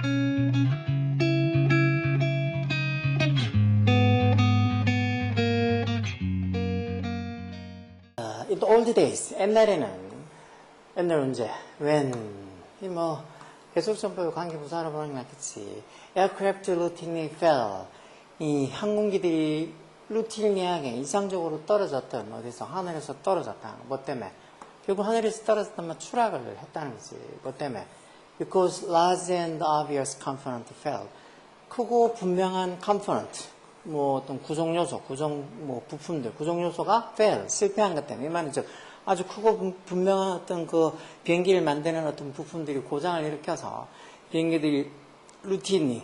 In the old days, 옛날에는 언제? when 해수정보의 관계부사로 보는 게 낫겠지. aircraft routinely fell. 이 항공기들이 루틴리하게 이상적으로 떨어졌던 어디서 하늘에서 떨어졌다. 뭐 때문에? 결국 하늘에서 떨어졌다면 추락을 했다는 거지. 뭐 때문에? Because large and obvious component fell. 크고 분명한 component, 어떤 구성 요소, 부품들, 구성 요소가 fail, 실패한 것 때문에. 이 말은 즉, 아주 크고 분명한 어떤 그 비행기를 만드는 어떤 부품들이 고장을 일으켜서 비행기들이 루틴이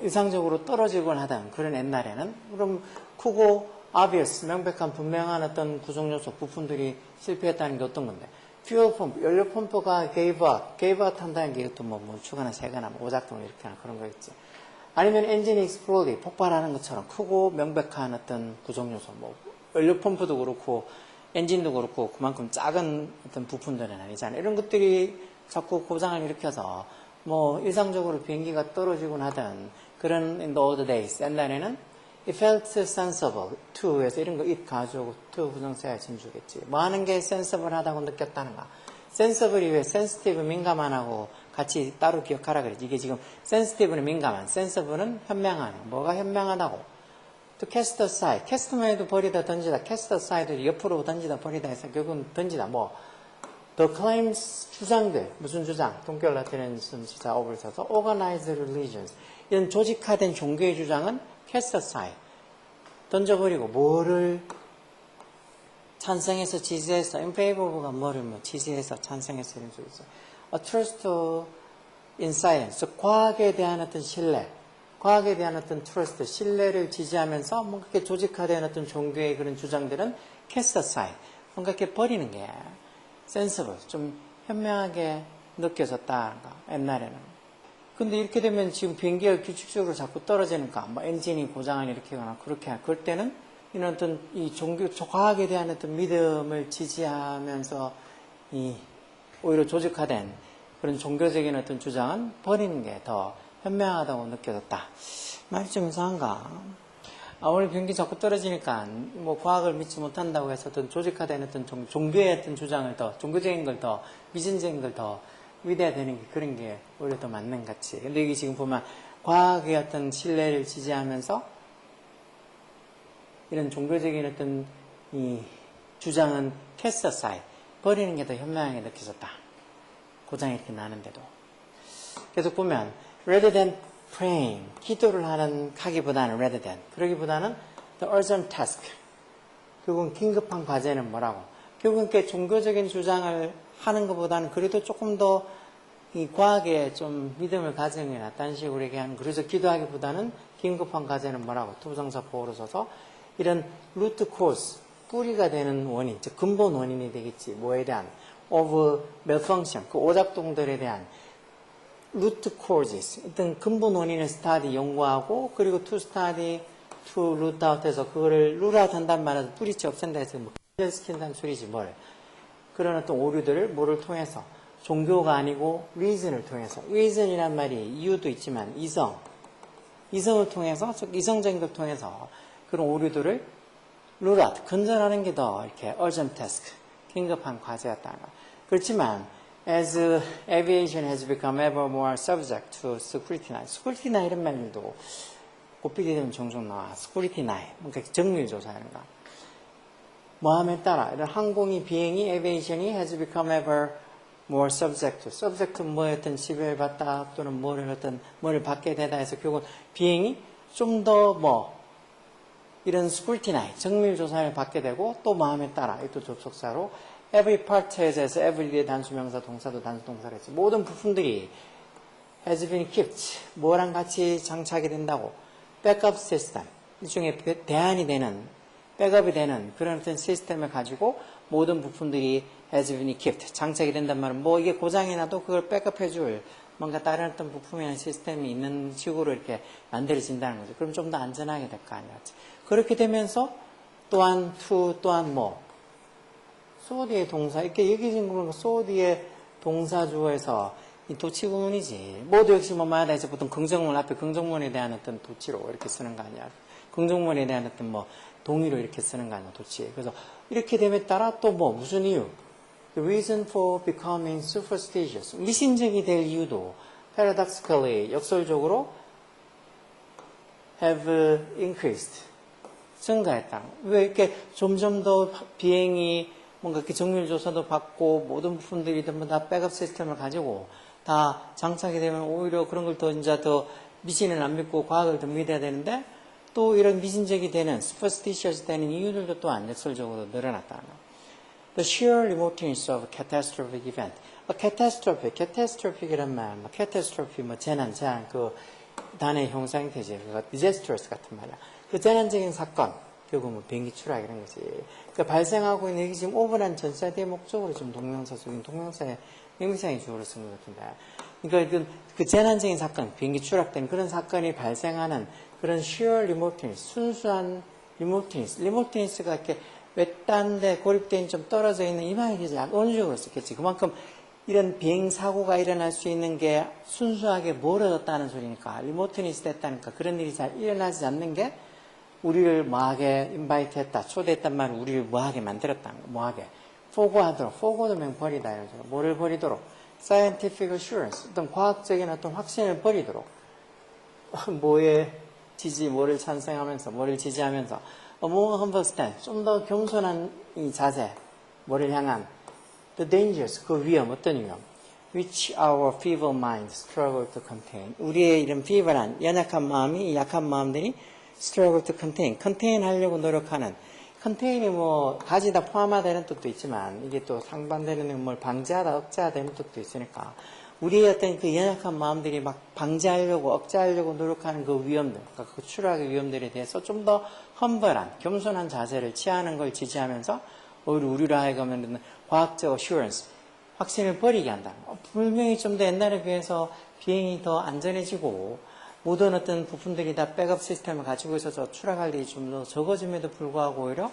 일상적으로 떨어지곤 하던 그런 옛날에는 그럼 크고 obvious, 명백한 분명한 어떤 구성 요소, 부품들이 실패했다는 게 어떤 건데? fuel 펌프, 연료 펌프가 gave out 한다는 게 이것도 멈추거나 새거나 오작동을 일으키거나 그런 거겠지. 아니면 엔진 explode, 폭발하는 것처럼 크고 명백한 어떤 구성 요소, 연료 펌프도 그렇고 엔진도 그렇고 그만큼 작은 어떤 부품들은 아니잖아요. 이런 것들이 자꾸 고장을 일으켜서 일상적으로 비행기가 떨어지곤 하던 그런 in the old days, 옛날에는 it felt sensible to 해서 이런 거 it 가져오고 to 부정사야 진주겠지. 하는 게 sensible 하다고 느꼈다는가. sensible이 왜 sensitive 민감한하고 같이 따로 기억하라 그러지. 이게 지금 sensitive는 민감한, sensible은 현명한. 뭐가 현명하다고. to cast aside, cast만 해도 버리다 던지다, cast aside 옆으로 던지다 버리다 해서 결국은 던지다. the claims 주장들, 무슨 주장? 동결 라틴은 진짜 업을 써서 organized religions, 이런 조직화된 종교의 주장은 cast aside, 던져버리고 뭐를 찬성해서 지지해서 in favor of가 뭐를 지지해서 찬성해서 이런 식으로 있어요. a trust in science, 과학에 대한 어떤 신뢰, 과학에 대한 어떤 트러스트, 신뢰를 지지하면서 뭔가 이렇게 조직화된 어떤 종교의 그런 주장들은 cast aside, 뭔가 이렇게 버리는 게 sensible, 좀 현명하게 느껴졌다, 옛날에는. 근데 이렇게 되면 지금 비행기가 규칙적으로 자꾸 떨어지니까, 엔진이 고장을 일으키거나 그렇게, 그럴 때는 이런 어떤 이 종교, 과학에 대한 어떤 믿음을 지지하면서 오히려 조직화된 그런 종교적인 어떤 주장은 버리는 게 더 현명하다고 느껴졌다. 말이 좀 이상한가? 오늘 비행기 자꾸 떨어지니까 과학을 믿지 못한다고 해서 어떤 조직화된 어떤 종교의 어떤 주장을 더 종교적인 걸 더 미신적인 걸 더 위대화되는 게 그런 게 오히려 더 맞는 것 같이. 근데 여기 지금 보면 과학의 어떤 신뢰를 지지하면서 이런 종교적인 어떤 이 주장은 cast aside, 버리는 게 더 현명하게 느껴졌다. 고장이 이렇게 나는데도. 계속 보면 rather than praying, 기도를 하기보다는 rather than, 그러기보다는 the urgent task, 결국은 긴급한 과제는 뭐라고? 결국은 이렇게 종교적인 주장을 하는 것보다는 그래도 조금 더 이 과학에 좀 믿음을 가지는 게 낫다는 식으로 얘기하는, 그래서 기도하기보다는 긴급한 과제는 뭐라고? 투부정사 보호로 써서 이런 root cause, 뿌리가 되는 원인, 즉 근본 원인이 되겠지. 뭐에 대한? of malfunction, 그 오작동들에 대한 root causes, 어떤 근본 원인을 study, 연구하고, 그리고 to study, to root out 해서 그거를 root out 한단 말은 뿌리째 없앤다 해서 해결시킨다는 소리지 뭘. 그런 어떤 오류들을 뭐를 통해서, 종교가 아니고 reason을 통해서, reason이란 말이 이유도 있지만 이성을 통해서, 즉 이성적인 걸 통해서 그런 오류들을 root out, 근절하는 게 더 이렇게 urgent task, 긴급한 과제였다는 거. 그렇지만 as aviation has become ever more subject to scrutiny, scrutiny 이런 말도 고삐게 되면 종종 나와. scrutiny, 그러니까 정밀조사하는 거. 뭐함에 따라 이런 항공이 비행이 aviation이 has become ever more subject to, subject는 뭐였든 지배를 받다 또는 뭐를 받게 되다 해서 결국 비행이 좀 더 이런 scrutiny, 정밀조사를 받게 되고 또 마음에 따라 이또 접속사로 every part에서 every의 단수명사, 동사도 단수동사로 했지. 모든 부품들이 has been kept, 뭐랑 같이 장착이 된다고. backup system, 일종의 대안이 되는, 백업이 되는 그런 어떤 시스템을 가지고 모든 부품들이 has been kept, 장착이 된단 말은 이게 고장이 나도 그걸 백업해줄 뭔가 다른 어떤 부품이나 시스템이 있는 식으로 이렇게 만들어진다는 거죠. 그럼 좀 더 안전하게 될 거 아니야. 그렇게 되면서 또한 to, 또한 so 뒤의 동사, 이렇게 여기 지금 보면 so 뒤의 동사주어에서 이 도치 구문이지. 모두 역시 뭐마다 이제 보통 긍정문 앞에 긍정문에 대한 어떤 도치로 이렇게 쓰는 거 아니야. 긍정문에 대한 어떤 뭐 동의로 이렇게 쓰는 거 아니야, 도치. 그래서 이렇게 됨에 따라 또 뭐 무슨 이유? The reason for becoming superstitious. 미신적이 될 이유도 paradoxically 역설적으로 have increased. 증가했다. 왜 이렇게 점점 더 비행이 뭔가 이렇게 정밀 조사도 받고 모든 부품들이 전부 다 백업 시스템을 가지고 다 장착이 되면 오히려 그런 걸 더 이제 더 미신을 안 믿고 과학을 더 믿어야 되는데 또 이런 미신적이 되는 superstitious 되는 이유들도 또한 역설적으로 늘어났다는 거. The sheer remoteness of a catastrophic event. catastrophic이란 말, catastrophe, 재난, 그 단의 형상태지. 그거 disastrous 같은 말이야. 그 재난적인 사건, 결국 뭐 비행기 추락 이런 거지. 그러니까 발생하고 있는 이게 지금 오버란 전사대의 목적으로 좀 동명사 속인 동명사의 명사의 주어로 쓴 것 같은데. 그러니까 그 재난적인 사건, 비행기 추락된 그런 사건이 발생하는 그런 sheer remoteness, 순수한 remoteness가 이렇게 외딴데 고립된 좀 떨어져 있는 이 말이 이제 원주적으로 썼겠지. 그만큼 이런 비행 사고가 일어날 수 있는 게 순수하게 멀어졌다는 소리니까, remoteness 됐다니까 그런 일이 잘 일어나지 않는 게 우리를 뭐하게 인바이트 했다, 초대했단 말은 우리를 뭐하게 만들었다는 거, 뭐하게. 포고하도록, 포고도면 버리다, 이런 식으로. 뭐를 버리도록? scientific assurance, 어떤 과학적인 어떤 확신을 버리도록. 뭐에 뭐를 찬성하면서, 뭐를 지지하면서. A more humble stance, 좀 더 겸손한 이 자세, 뭐를 향한. The dangers, 그 위험, 어떤 위험? Which our feeble minds struggle to contain. 우리의 이런 feeble한, 연약한 마음이, 약한 마음들이 struggle to contain 하려고 노력하는. contain이 뭐 가지다 포함하다 이런 뜻도 있지만 이게 또 상반되는 뭘 방지하다 억제하다 이런 뜻도 있으니까 우리의 어떤 그 연약한 마음들이 막 방지하려고 억제하려고 노력하는 그 위험들, 그러니까 그 추락의 위험들에 대해서 좀 더 험벌한 겸손한 자세를 취하는 걸 지지하면서 오히려 우리로 하여금 과학적 assurance, 확신을 버리게 한다. 분명히 좀 더 옛날에 비해서 비행이 더 안전해지고 모든 어떤 부품들이 다 백업 시스템을 가지고 있어서 추락할 일이 좀 더 적어짐에도 불구하고 오히려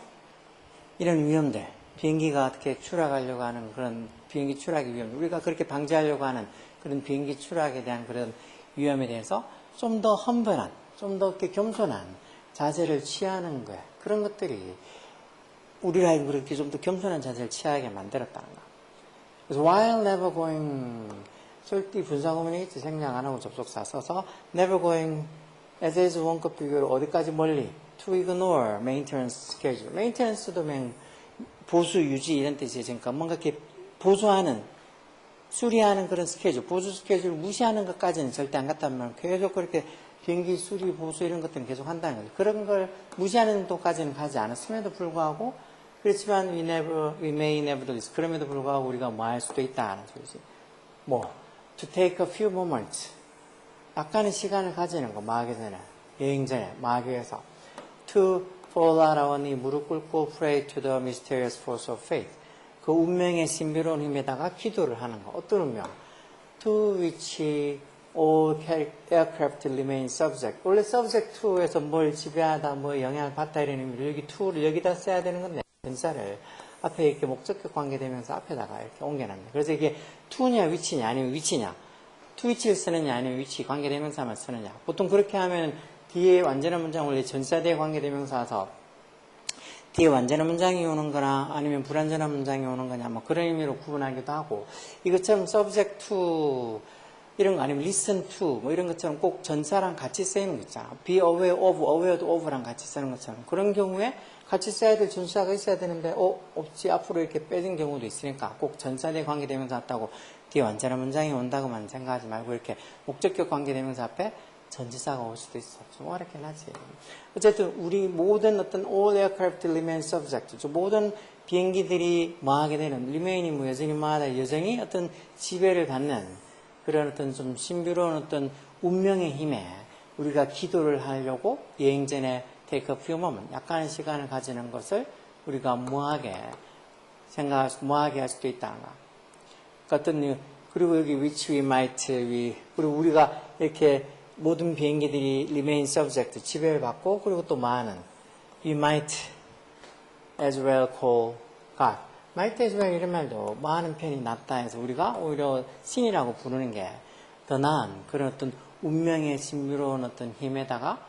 이런 위험들, 비행기가 어떻게 추락하려고 하는 그런 비행기 추락의 위험, 우리가 그렇게 방지하려고 하는 그런 비행기 추락에 대한 그런 위험에 대해서 좀 더 험벌한, 좀 더 이렇게 겸손한 자세를 취하는 거야. 그런 것들이 우리를 하여금 그렇게 좀 더 겸손한 자세를 취하게 만들었다는 거야. 그래서 while never going, 절대 분사구문이겠지. 생략 안 하고 접속사 써서 never going as is 원급 비교로 어디까지 멀리 to ignore maintenance schedule. maintenance도 보수, 유지 이런 뜻이지. 그러니까 뭔가 이렇게 보수하는, 수리하는 그런 스케줄, 보수 스케줄을 무시하는 것까지는 절대 안 갔단 말이야. 계속 그렇게 비행기 수리, 보수 이런 것들은 계속 한다는 거죠. 그런 걸 무시하는 정도까지는 가지 않았음에도 불구하고 그렇지만 we may never do this. 그럼에도 불구하고 우리가 뭐 할 수도 있다는 소리지. to take a few moments. 약간의 시간을 가지는 거, 마하기 전에, 여행 전에, 마하기 위해서. to fall out on our knee, 무릎 꿇고 pray to the mysterious force of faith. 그 운명의 신비로운 힘에다가 기도를 하는 거. 어떤 운명? to which all aircraft remain subject. 원래 subject to에서 뭘 지배하다, 뭐 영향을 받다 이런 의미로 여기 to를 여기다 써야 되는 건데, 전사를 앞에 이렇게 목적격 관계되면서 앞에다가 이렇게 옮겨놨네. 그래서 이게 to냐, which냐, 아니면 위치냐. to which를 쓰느냐, 아니면 which 관계대명사만 쓰느냐. 보통 그렇게 하면 뒤에 완전한 문장, 원래 전사대 관계대명사서 뒤에 완전한 문장이 오는 거나 아니면 불완전한 문장이 오는 거냐, 뭐 그런 의미로 구분하기도 하고, 이것처럼 subject to, 이런 거 아니면 listen to, 뭐 이런 것처럼 꼭 전사랑 같이 쓰이는 거 있잖아. be aware of, aware도 of랑 같이 쓰는 것처럼. 그런 경우에 같이 써야 될 전사가 있어야 되는데, 없지, 앞으로 이렇게 빼진 경우도 있으니까 꼭 전사대 관계대명사 같다고 뒤에 완전한 문장이 온다고만 생각하지 말고 이렇게 목적격 관계대명사 앞에 전지사가 올 수도 있어. 좀 어렵긴 하지. 어쨌든 우리 모든 어떤 all aircraft remain subject, 모든 비행기들이 뭐하게 되는, remain이 뭐 여전히 뭐하다, 여전히 어떤 지배를 받는 그런 어떤 좀 신비로운 어떤 운명의 힘에 우리가 기도를 하려고 여행 전에 take a few moments, 약간의 시간을 가지는 것을 우리가 뭐하게 할 수도 있다는 거. 어떤, 그리고 여기 which we might, 그리고 우리가 이렇게 모든 비행기들이 remain subject, 지배를 받고, 그리고 또 많은 we might as well call God. Might as well 이런 말도 뭐 하는 편이 낫다 해서 우리가 오히려 신이라고 부르는 게 더 나은 그런 어떤 운명의 신비로운 어떤 힘에다가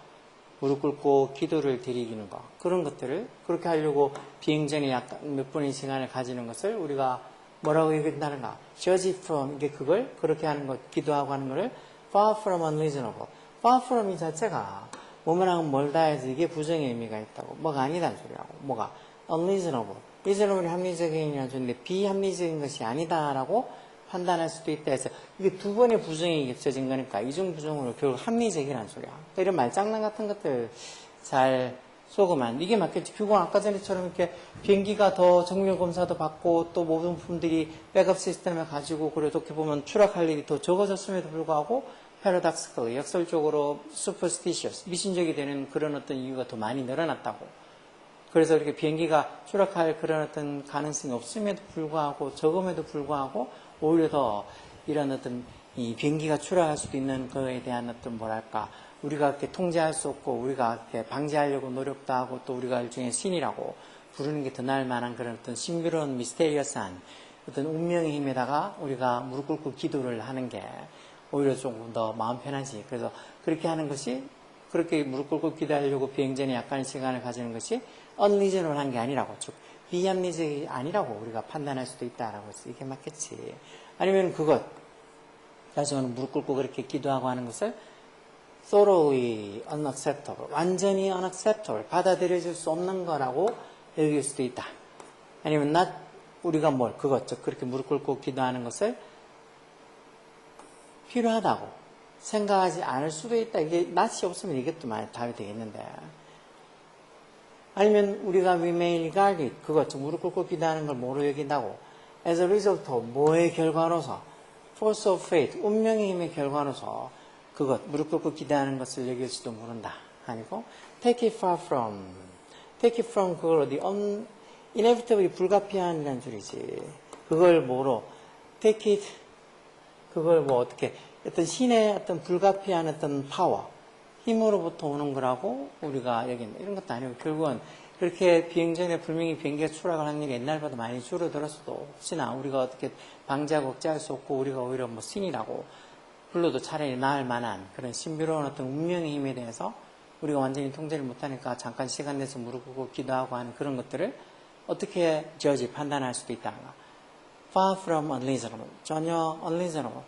무릎 꿇고 기도를 드리기는 거 그런 것들을 그렇게 하려고 비행 전에 약간 몇 분의 시간을 가지는 것을 우리가 뭐라고 얘기한다는가? Judge from 이게 그걸 그렇게 하는 것 기도하고 하는 거를 far from unreasonable. far from 이 자체가 뭐뭐랑 멀다 해서 이게 부정의 의미가 있다고 뭐가 아니다는 소리하고 뭐가 unreasonable. reasonable이 합리적인이라는 소리인데 비합리적인 것이 아니다라고 판단할 수도 있다 해서 이게 두 번의 부정이 겹쳐진 거니까 이중 부정으로 결국 합리적이라는 소리야. 그러니까 이런 말장난 같은 것들 잘 속으면 이게 맞겠지. 결국 아까 전에처럼 이렇게 비행기가 더 정밀 검사도 받고 또 모든 부품들이 백업 시스템을 가지고 그래도 어떻게 보면 추락할 일이 더 적어졌음에도 불구하고 paradoxical, 역설적으로 superstitious, 미신적이 되는 그런 어떤 이유가 더 많이 늘어났다고. 그래서 이렇게 비행기가 추락할 그런 어떤 가능성이 없음에도 불구하고 적음에도 불구하고 오히려 더 이런 어떤 이 비행기가 추락할 수도 있는 거에 대한 어떤 뭐랄까 우리가 이렇게 통제할 수 없고 우리가 이렇게 방지하려고 노력도 하고 또 우리가 일종의 신이라고 부르는 게 더 나을 만한 그런 어떤 신비로운 미스테리어스한 어떤 운명의 힘에다가 우리가 무릎 꿇고 기도를 하는 게 오히려 조금 더 마음 편하지. 그래서 그렇게 하는 것이 그렇게 무릎 꿇고 기도하려고 비행 전에 약간의 시간을 가지는 것이 unreasonable 한 게 아니라고, 즉 비합리적이 아니라고 우리가 판단할 수도 있다라고 해서 이게 맞겠지. 아니면 그것 다시 말하면 무릎 꿇고 그렇게 기도하고 하는 것을 thoroughly unacceptable, 완전히 unacceptable, 받아들여질 수 없는 거라고 여길 수도 있다. 아니면 not 우리가 뭘 그것, 즉 그렇게 무릎 꿇고 기도하는 것을 필요하다고 생각하지 않을 수도 있다. 이게 not이 없으면 이게 또 많이 답이 되겠는데. 아니면 우리가 remain regarded, 그것, 즉 무릎 꿇고 기도하는 걸 뭐로 여긴다고? as a result of, 뭐의 결과로서? force of fate, 운명의 힘의 결과로서 그것, 무릎 꿇고 기도하는 것을 여길지도 모른다. 아니고 take it far from, take it from 그걸 어디 inevitably 불가피한이라는 줄이지. 그걸 뭐로? take it, 그걸 뭐 어떻게 어떤 신의 어떤 불가피한 어떤 파워, 힘으로부터 오는 거라고 우리가 여기는 이런 것도 아니고 결국은 그렇게 비행 전에 분명히 비행기가 추락을 하는 일이 옛날보다 많이 줄어들었어도 혹시나 우리가 어떻게 방지하고 억제할 수 없고 우리가 오히려 뭐 신이라고 불러도 차라리 나을 만한 그런 신비로운 어떤 운명의 힘에 대해서 우리가 완전히 통제를 못하니까 잠깐 시간 내서 무릎 꿇고 기도하고 하는 그런 것들을 어떻게 저지 판단할 수도 있다는가. far from unreasonable, 전혀 unreasonable,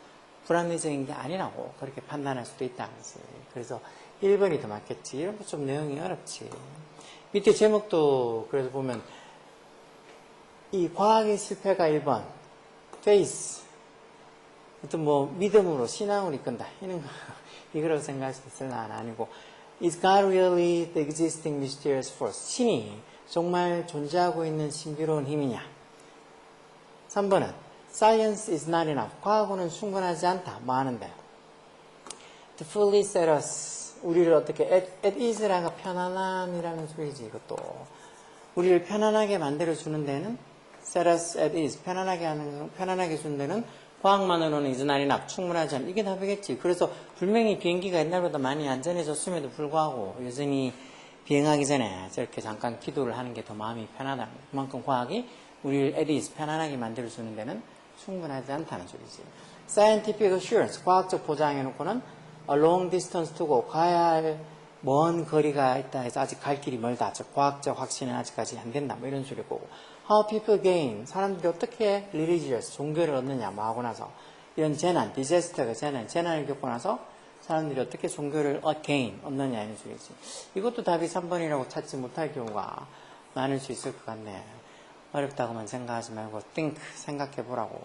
불합리적인 게 아니라고 그렇게 판단할 수도 있다는 거지. 그래서 1번이 더 맞겠지. 이런 거 좀 내용이 어렵지. 밑에 제목도 그래서 보면 이 과학의 실패가 1번 faith, 어떤 뭐 믿음으로 신앙으로 이끈다 이런 거 이거라고 생각할 수 있으나 아니고 is God really the existing mysterious force, 신이 정말 존재하고 있는 신비로운 힘이냐. 3번은 science is not enough, 과학으로는 충분하지 않다 뭐 하는데 to fully set us, 우리를 어떻게 at ease라는 편안함이라는 소리지. 이것도 우리를 편안하게 만들어주는 데는 set us at ease, 편안하게 주는 데는 과학만으로는 is not enough, 충분하지 않아. 이게 답이겠지. 그래서 분명히 비행기가 옛날보다 많이 안전해졌음에도 불구하고 여전히 비행하기 전에 저렇게 잠깐 기도를 하는 게 더 마음이 편하다. 그만큼 과학이 우리를 at ease, 편안하게 만들어주는 데는 충분하지 않다는 소리지. scientific assurance, 과학적 보장해놓고는 a long distance 두고 가야 할 먼 거리가 있다 해서 아직 갈 길이 멀다. 즉 과학적 확신은 아직까지 안 된다. 뭐 이런 소리고. How people gain, 사람들이 어떻게 religious, 종교를 얻느냐 뭐 하고 나서 이런 재난, disaster가 재난을 겪고 나서 사람들이 어떻게 종교를 gain, 얻느냐 이런 소리지. 이것도 답이 3번이라고 찾지 못할 경우가 많을 수 있을 것 같네. 어렵다고만 생각하지 말고 think, 생각해 보라고.